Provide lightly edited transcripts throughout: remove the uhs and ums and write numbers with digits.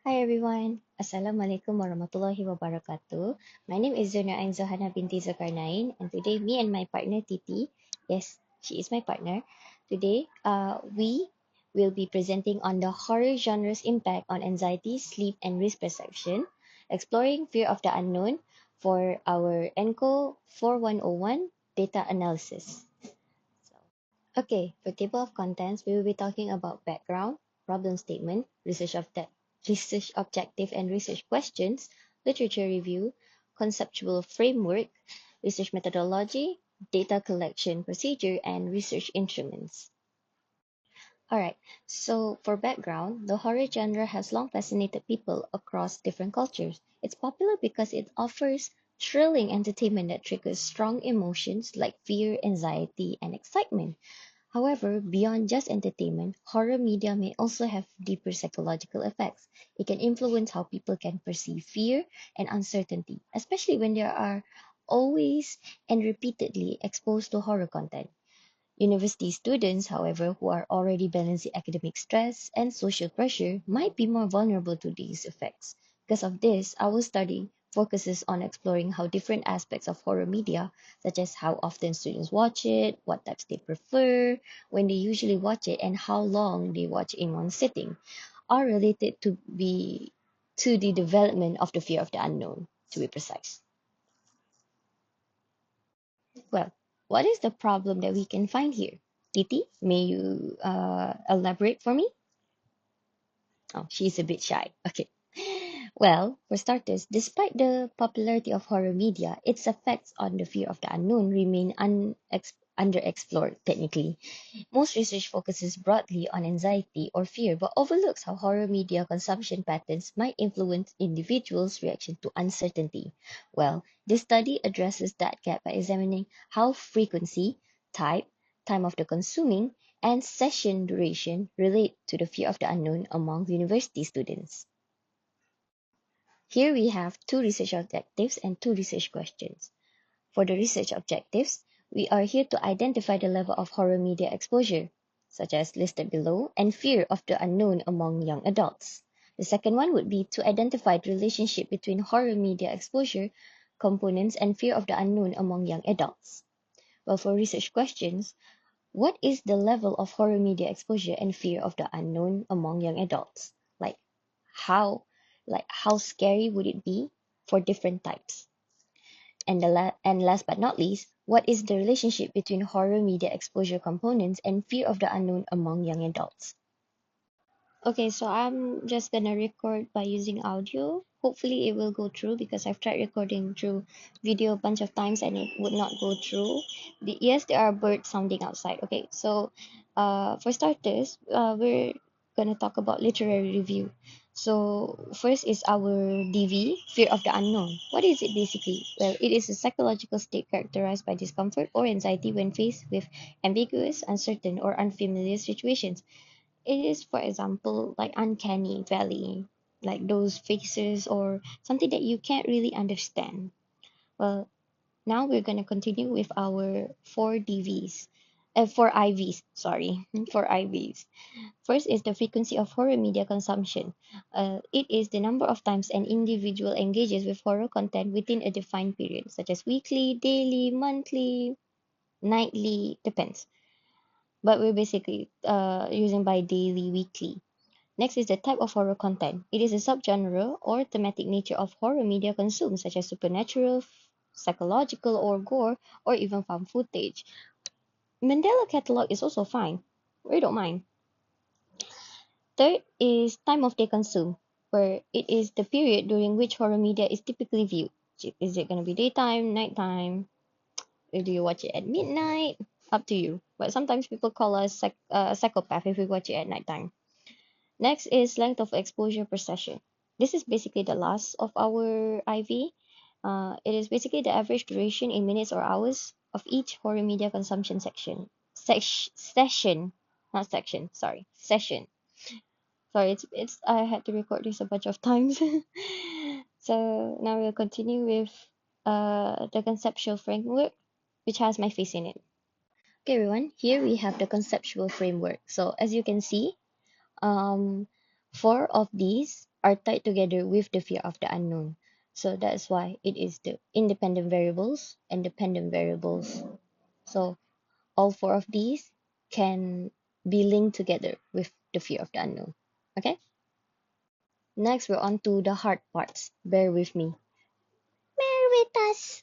Hi everyone. Assalamualaikum warahmatullahi wabarakatuh. My name is Zuna Ain Zohana binti Zulkarnain, and today me and my partner Titi, yes, she is my partner. Today, we will be presenting on the horror genre's impact on anxiety, sleep, and risk perception, exploring fear of the unknown for our Enco 4101 data analysis. Okay, for table of contents, we will be talking about background, problem statement, research objective and research questions, literature review, conceptual framework, research methodology, data collection procedure, and research instruments. Alright, so for background, the horror genre has long fascinated people across different cultures. It's popular because it offers thrilling entertainment that triggers strong emotions like fear, anxiety, and excitement. However, beyond just entertainment, horror media may also have deeper psychological effects. It can influence how people can perceive fear and uncertainty, especially when they are always and repeatedly exposed to horror content. University students, however, who are already balancing academic stress and social pressure, might be more vulnerable to these effects. Because of this, our study focuses on exploring how different aspects of horror media, such as how often students watch it, what types they prefer, when they usually watch it, and how long they watch in one sitting, are related to the development of the fear of the unknown, to be precise. Well, what is the problem that we can find here? Titi, may you elaborate for me? Oh, she's a bit shy. Okay. Well, for starters, despite the popularity of horror media, its effects on the fear of the unknown remain underexplored technically. Most research focuses broadly on anxiety or fear, but overlooks how horror media consumption patterns might influence individuals' reaction to uncertainty. Well, this study addresses that gap by examining how frequency, type, time of the consuming, and session duration relate to the fear of the unknown among university students. Here we have two research objectives and two research questions. For the research objectives, we are here to identify the level of horror media exposure, such as listed below, and fear of the unknown among young adults. The second one would be to identify the relationship between horror media exposure components and fear of the unknown among young adults. Well, for research questions, what is the level of horror media exposure and fear of the unknown among young adults? Like how how scary would it be for different types? And last but not least, what is the relationship between horror media exposure components and fear of the unknown among young adults? Okay, so I'm just gonna record by using audio. Hopefully it will go through because I've tried recording through video a bunch of times and it would not go through. Yes, there are birds sounding outside. Okay, so for starters, we're gonna talk about literary review. So first is our DV, fear of the unknown. What is it basically? Well, it is a psychological state characterized by discomfort or anxiety when faced with ambiguous, uncertain, or unfamiliar situations. It is, for example, like uncanny valley, like those faces or something that you can't really understand. Well, now we're gonna continue with our four DVs. Four IVs, sorry, four IVs. First is the frequency of horror media consumption. It is the number of times an individual engages with horror content within a defined period, such as weekly, daily, monthly, nightly, depends. But we're basically using by daily, weekly. Next is the type of horror content. It is a subgenre or thematic nature of horror media consumed, such as supernatural, psychological, or gore, or even found footage. Mandela catalog is also fine. We don't mind. Third is time of day consumed, where it is the period during which horror media is typically viewed. Is it going to be daytime, nighttime? Or do you watch it at midnight? Up to you. But sometimes people call us a psychopath if we watch it at nighttime. Next is length of exposure per session. This is basically the last of our IV. It is basically the average duration in minutes or hours of each horror media consumption session, not section, sorry, session. Sorry, it's I had to record this a bunch of times. So now we'll continue with the conceptual framework, which has my face in it. Okay, everyone, here we have the conceptual framework. So as you can see, um, Four of these are tied together with the fear of the unknown. So that's why it is the independent variables and dependent variables. So all four of these can be linked together with the fear of the unknown. Okay? Next, we're on to the hard parts. Bear with me. Bear with us.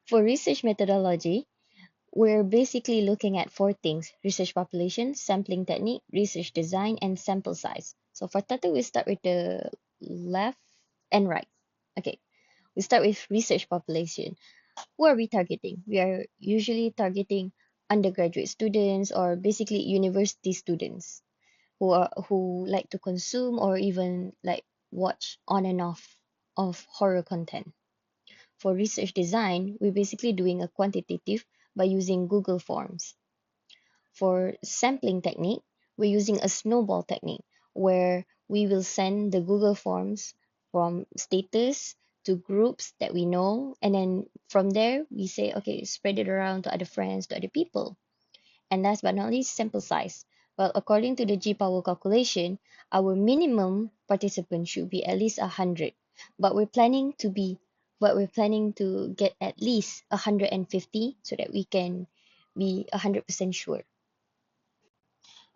For research methodology, we're basically looking at four things: research population, sampling technique, research design, and sample size. So for Tata, we start with the left and right. Okay, we start with research population. Who are we targeting? We are usually targeting undergraduate students or basically university students who like to consume or even like watch on and off of horror content. For research design, we're basically doing a quantitative by using Google Forms. For sampling technique, we're using a snowball technique where we will send the Google Forms from status to groups that we know, and then from there we say, okay, spread it around to other friends, to other people. And last but not least, sample size. Well, according to the G power calculation, our minimum participant should be at least 100, but we're planning to get at least 150 so that we can be 100% sure.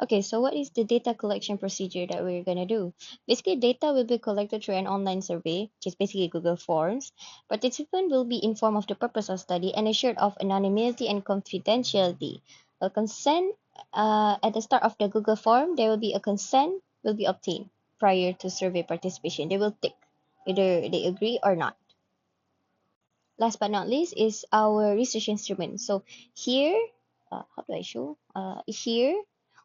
Okay, so what is the data collection procedure that we're gonna do? Basically, data will be collected through an online survey, which is basically Google Forms. Participant will be informed of the purpose of study and assured of anonymity and confidentiality. A consent at the start of the Google form, there will be a consent will be obtained prior to survey participation. They will tick whether they agree or not. Last but not least is our research instrument. So here, how do I show? Here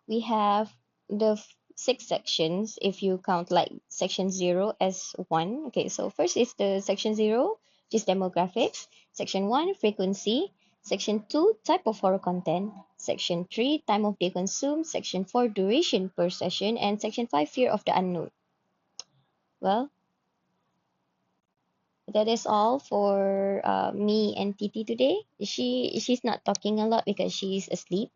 we have the six sections if you count like section 0 as one. Okay, so first is the section 0, which is demographics. Section 1, frequency. Section 2, type of horror content. Section 3, time of day consumed. Section 4, duration per session. And section 5, fear of the unknown. Well, that is all for me and Titi today. She's not talking a lot because she's asleep.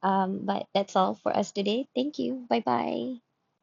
But that's all for us today. Thank you. Bye bye.